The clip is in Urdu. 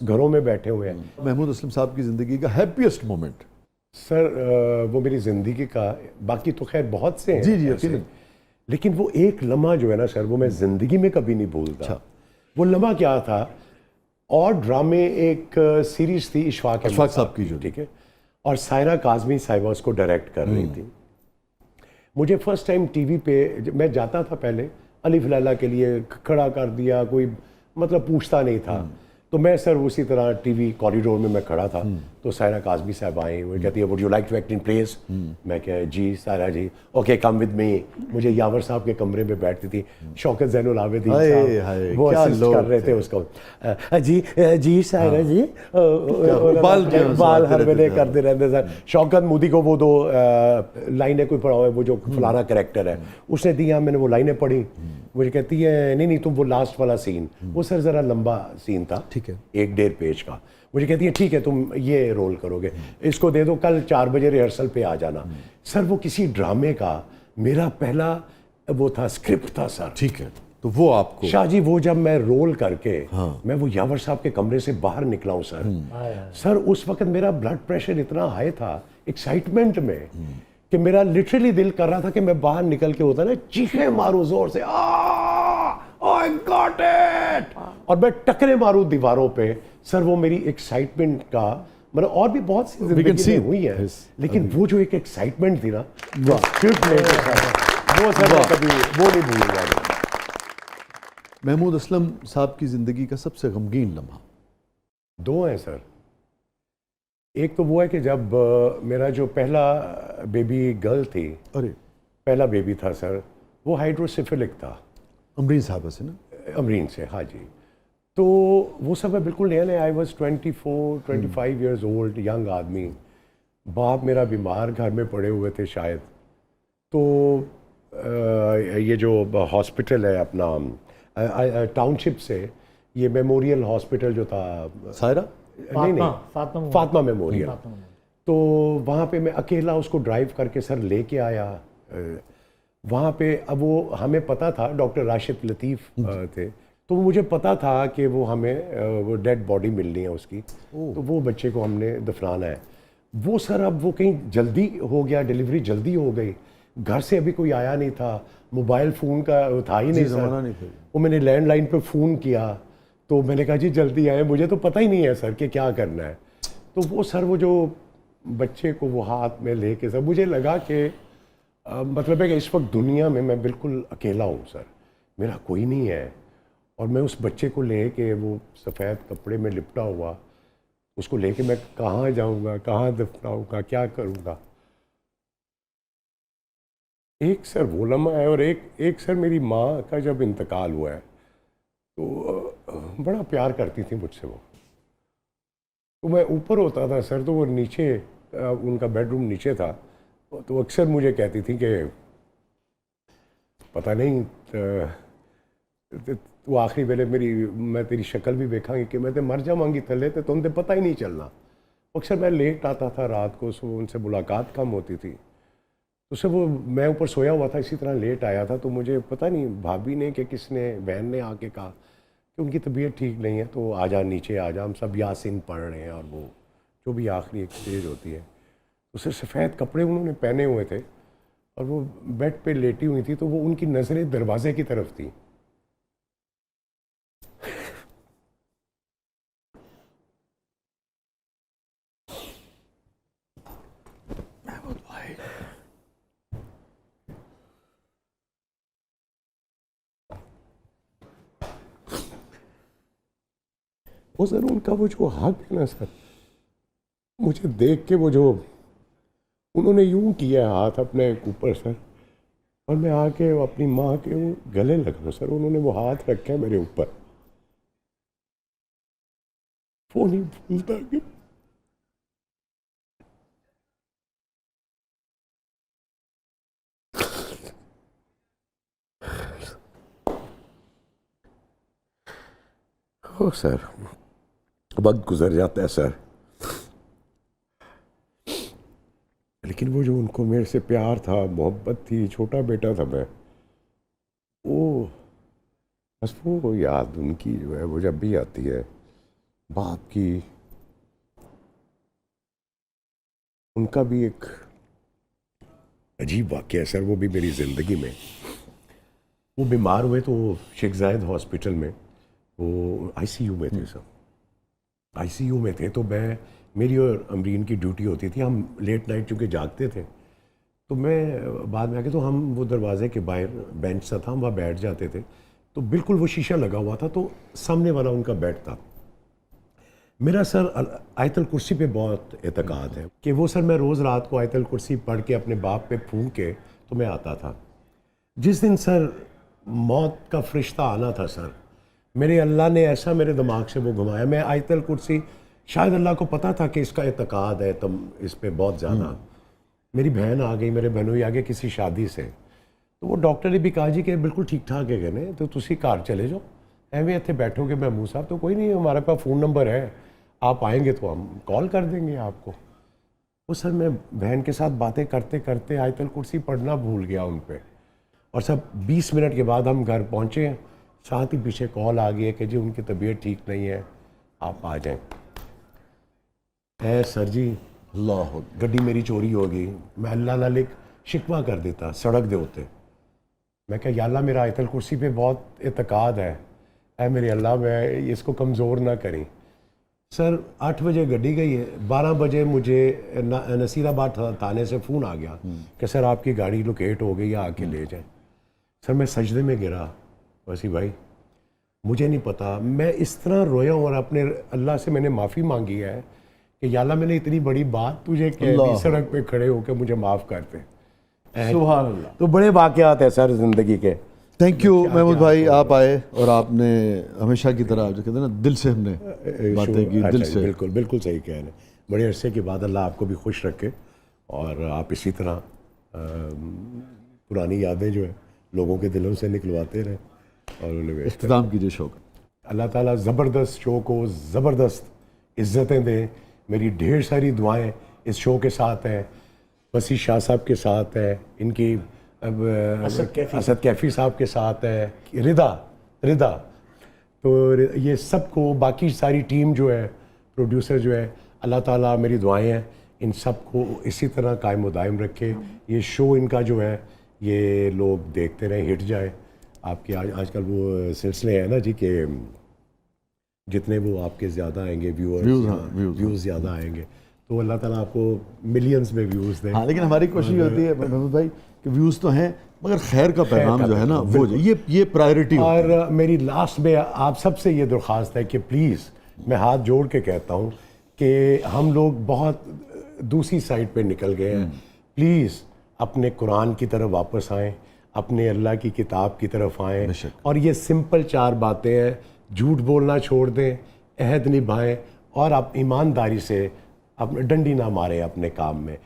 گھروں میں بیٹھے ہوئے ہیں. محمود اسلم صاحب کی زندگی کا ہیپیسٹ مومنٹ؟ سر وہ میری زندگی کا، باقی تو خیر بہت سے ہیں جی ایسے، یقیناً، لیکن وہ ایک لمحہ جو ہے نا سر، وہ میں زندگی میں کبھی نہیں بھولتا. وہ لمحہ کیا تھا، اور ڈرامے ایک سیریز تھی اشفاق صاحب کی جو، ٹھیک ہے، اور سائرہ کاظمی صاحبہ اس کو ڈائریکٹ کر رہی تھی. مجھے فرسٹ ٹائم ٹی وی پہ میں جاتا تھا پہلے، الف لیلا کے لیے کھڑا کر دیا، کوئی مطلب پوچھتا نہیں تھا، تو میں سر اسی طرح ٹی وی کوریڈور میں میں کھڑا تھا، تو سائرہ کاظمی صاحب آئیں، وہ کہتی ہے would you like to act in please? میں کہ جی Saira ji, okay come with me. مجھے یاور صاحب کے کمرے میں بیٹھتی تھی، شوکت زین العابدین صاحب وہ اسسٹ کر رہے تھے اس کو، جی جی سائرہ جی، بال ہر ویلے کرتے رہتے سر. شوکت مودی کو وہ دو لائنیں کوئی پڑھا ہوا ہے، وہ جو فلانا کریکٹر ہے اس نے دیا، میں نے وہ لائنیں پڑھی، مجھے کہتی ہے نہیں تم وہ لاسٹ والا سین، وہ سر ذرا لمبا سین تھا، ٹھیک ہے، 1.5 پیج کا. مجھے کہتی ہے ٹھیک ہے تم یہ رول کرو گے، اس کو دے دو، کل 4 بجے ریہرسل پہ آ جانا. سر وہ کسی ڈرامے کا میرا پہلا وہ تھا، اسکرپٹ تھا سر. ٹھیک ہے، تو وہ آپ کو شاہ جی وہ جب میں رول کر کے میں وہ یاور صاحب کے کمرے سے باہر نکلا ہوں سر اس وقت میرا بلڈ پریشر اتنا ہائی تھا ایکسائٹمنٹ میں کہ میرا لٹرلی دل کر رہا تھا کہ میں باہر نکل کے ہوتا نا چیخیں ماروں زور سے، I got it! اور میں ٹکرے ماروں دیواروں پہ. سر وہ میری ایکسائٹمنٹ کا مطلب، اور بھی بہت سی زندگی میں ہوئی ہے، لیکن وہ جو ایک ایکسائٹمنٹ تھی نا، وہ سر میں کبھی وہ نہیں بھول گا. محمود اسلم صاحب کی زندگی کا سب سے غمگین لمحہ؟ 2 ہیں سر. ایک تو وہ ہے کہ جب میرا جو پہلا بیبی گرل تھی، پہلا بیبی تھا سر، وہ ہائیڈروسیفلک تھا. امرین صاحبہ سے نا؟ امرین سے، ہاں جی. تو وہ سب ہے بالکل نیا نیا. I was 24-25 years old, young آدمی. باپ میرا بیمار گھر میں پڑے ہوئے تھے شاید. تو یہ جو ہاسپٹل ہے اپنا ٹاؤن شپ سے، یہ میموریل ہاسپٹل جو تھا، سائرہ نہیں فاطمہ میموریل، تو وہاں پہ میں اکیلا اس کو ڈرائیو کر کے سر لے کے آیا وہاں پہ. اب وہ ہمیں پتہ تھا، ڈاکٹر راشد لطیف تھے، تو مجھے پتہ تھا کہ وہ ہمیں وہ ڈیڈ باڈی ملنی ہے اس کی، تو وہ بچے کو ہم نے دفنانا ہے. وہ سر اب وہ کہیں جلدی ہو گیا، ڈیلیوری جلدی ہو گئی، گھر سے ابھی کوئی آیا نہیں تھا، موبائل فون کا تھا ہی نہیں سر. وہ میں نے لینڈ لائن پہ فون کیا، تو میں نے کہا جی جلدی آئے، مجھے تو پتہ ہی نہیں ہے سر کہ کیا کرنا ہے. تو وہ سر وہ جو بچے کو وہ ہاتھ میں لے کے سر، مجھے لگا کہ مطلب ہے کہ اس وقت دنیا میں بالکل اکیلا ہوں سر، میرا کوئی نہیں ہے. اور میں اس بچے کو لے کے وہ سفید کپڑے میں لپٹا ہوا، اس کو لے کے میں کہاں جاؤں گا، کہاں دفناؤں گا، کیا کروں گا. ایک سر وہ لمحہ ہے، اور ایک سر میری ماں کا جب انتقال ہوا ہے، تو بڑا پیار کرتی تھی مجھ سے وہ. تو میں اوپر ہوتا تھا سر، تو وہ نیچے، ان کا بیڈ روم نیچے تھا، تو اکثر مجھے کہتی تھی کہ پتہ نہیں تو آخری ویلے میں تیری شکل بھی دیکھاں گی کہ میں تے مر جاواں گی تھلے تے تم تے پتہ ہی نہیں چلنا. اکثر میں لیٹ آتا تھا رات کو، سو ان سے ملاقات کم ہوتی تھی. تو سر وہ میں اوپر سویا ہوا تھا، اسی طرح لیٹ آیا تھا، تو مجھے پتہ نہیں بھابھی نے کہ کس نے، بہن نے آ کے کہا کہ ان کی طبیعت ٹھیک نہیں ہے، تو آ جا نیچے آ جا، ہم سب یاسین پڑھ رہے ہیں، اور وہ جو بھی آخری ایک اسٹیج ہوتی ہے. تو سر سفید کپڑے انہوں نے پہنے ہوئے تھے، اور وہ بیڈ پہ لیٹی ہوئی تھی، تو وہ ان کی نظریں دروازے کی طرف تھیں. وہ سر ان کا وہ جو حق ہے نا سر، مجھے دیکھ کے وہ جو انہوں نے یوں کیا ہاتھ اپنے اوپر سر، اور میں آ کے اپنی ماں کے وہ گلے لگا سر، انہوں نے وہ ہاتھ رکھا میرے اوپر. وہ نہیں بھولتا کہ سر وقت گزر جاتا ہے سر، لیکن وہ جو ان کو میرے سے پیار تھا، محبت تھی، چھوٹا بیٹا تھا میں، وہ بس وہ یاد ان کی جو ہے وہ جب بھی آتی ہے باپ کی ان کا بھی ایک عجیب واقعہ ہے سر، وہ بھی میری زندگی میں. وہ بیمار ہوئے تو شیخ زاید ہاسپٹل میں وہ آئی سی یو میں تھے سر، آئی سی یو میں تھے. تو میری اور امرین کی ڈیوٹی ہوتی تھی، ہم لیٹ نائٹ چونکہ جاگتے تھے تو میں بعد میں آ کے تو ہم وہ دروازے کے باہر بینچ سا تھا، ہم وہاں بیٹھ جاتے تھے. تو بالکل وہ شیشہ لگا ہوا تھا، تو سامنے والا ان کا بیڈ تھا. میرا سر آیت الکرسی پہ بہت اعتقاد ہے کہ وہ سر میں روز رات کو آیت الکرسی پڑھ کے اپنے باپ پہ پھونک کے تو میں آتا تھا. جس دن سر موت کا فرشتہ آنا تھا سر، میرے اللہ نے ایسا میرے دماغ سے وہ گھمایا. میں آیت الکرسی شاید اللہ کو پتہ تھا کہ اس کا اعتقاد ہے تم اس پہ بہت زیادہ. میری بہن آ گئی، میرے بہنوئی آ گئے کسی شادی سے، تو وہ ڈاکٹر نے بھی کہا جی کہ بالکل ٹھیک ٹھاک ہے کہنے تو تسی کار چلے جاؤ، ایویں اتنے بیٹھو گے محمود صاحب تو کوئی نہیں، ہمارے پاس فون نمبر ہے، آپ آئیں گے تو ہم کال کر دیں گے آپ کو. وہ سر میں بہن کے ساتھ باتیں کرتے کرتے آیت الکرسی پڑھنا بھول گیا ان پہ، اور سب 20 منٹ کے بعد ہم گھر پہنچے، ساتھ ہی پیچھے کال آ گئی ہے کہ جی ان کی طبیعت ٹھیک نہیں ہے، آپ آ جائیں. اے سر جی اللہ گڈی میری چوری ہو گئی، میں اللہ نال ایک شکوہ کر دیتا سڑک دے ہوتے. میں کہا یا اللہ میرا آیت الکرسی پہ بہت اعتقاد ہے، اے میرے اللہ میں اس کو کمزور نہ کریں. سر 8 بجے گڈی گئی ہے، 12 بجے مجھے نصیر آباد تھانے سے فون آ گیا کہ سر آپ کی گاڑی لوکیٹ ہو گئی ہے، آ کے لے جائیں. سر میں سجدے میں گرا، ویسی بھائی مجھے نہیں پتا، میں اس طرح رویا ہوں اور اپنے اللہ سے میں نے معافی مانگی ہے کہ یا اللہ میں نے اتنی بڑی بات تجھے کہہ دی سڑک پہ کھڑے ہو کے، مجھے معاف کرتے. سبحان اللہ. تو بڑے واقعات ہیں سر زندگی کے. تھینک یو محمود بھائی، آپ آئے اور آپ نے ہمیشہ کی طرح جو کہتے ہیں نا دل سے ہم نے باتیں کی، دل سے. بالکل بالکل صحیح کہہ رہے ہیں. بڑے عرصے کے بعد اللہ آپ کو بھی خوش رکھے اور آپ اسی طرح پرانی یادیں جو ہیں لوگوں کے دلوں سے نکلواتے رہیں اور انہیں اختتام کیجیے شو کا. اللہ تعالیٰ زبردست شو کو زبردست عزتیں دیں. میری ڈھیر ساری دعائیں اس شو کے ساتھ ہیں، وسیع شاہ صاحب کے ساتھ ہے، ان کی اسد کیفی صاحب کے ساتھ ہے، رضا تو یہ سب کو، باقی ساری ٹیم جو ہے، پروڈیوسر جو ہے، اللہ تعالیٰ میری دعائیں ہیں ان سب کو اسی طرح قائم و دائم رکھے. یہ شو ان کا جو ہے یہ لوگ دیکھتے رہیں، ہٹ جائے. آپ کے آج کل وہ سلسلے ہیں نا جی کہ جتنے وہ آپ کے زیادہ آئیں گے ویوز زیادہ آئیں گے، تو اللہ تعالیٰ آپ کو ملینز میں ویوز دیں. ہاں لیکن ہماری کوشش ہوتی ہے محمود بھائی کہ ویوز تو ہیں مگر خیر کا پیغام جو ہے نا وہ یہ پرائیورٹی. اور میری لاسٹ میں آپ سب سے یہ درخواست ہے کہ پلیز میں ہاتھ جوڑ کے کہتا ہوں کہ ہم لوگ بہت دوسری سائڈ پہ نکل گئے ہیں. پلیز اپنے قرآن کی طرف واپس آئیں، اپنے اللہ کی کتاب کی طرف آئیں، اور یہ سمپل 4 باتیں ہیں. جھوٹ بولنا چھوڑ دیں، عہد نبھائیں، اور آپ ایمانداری سے ڈنڈی نہ ماریں اپنے کام میں.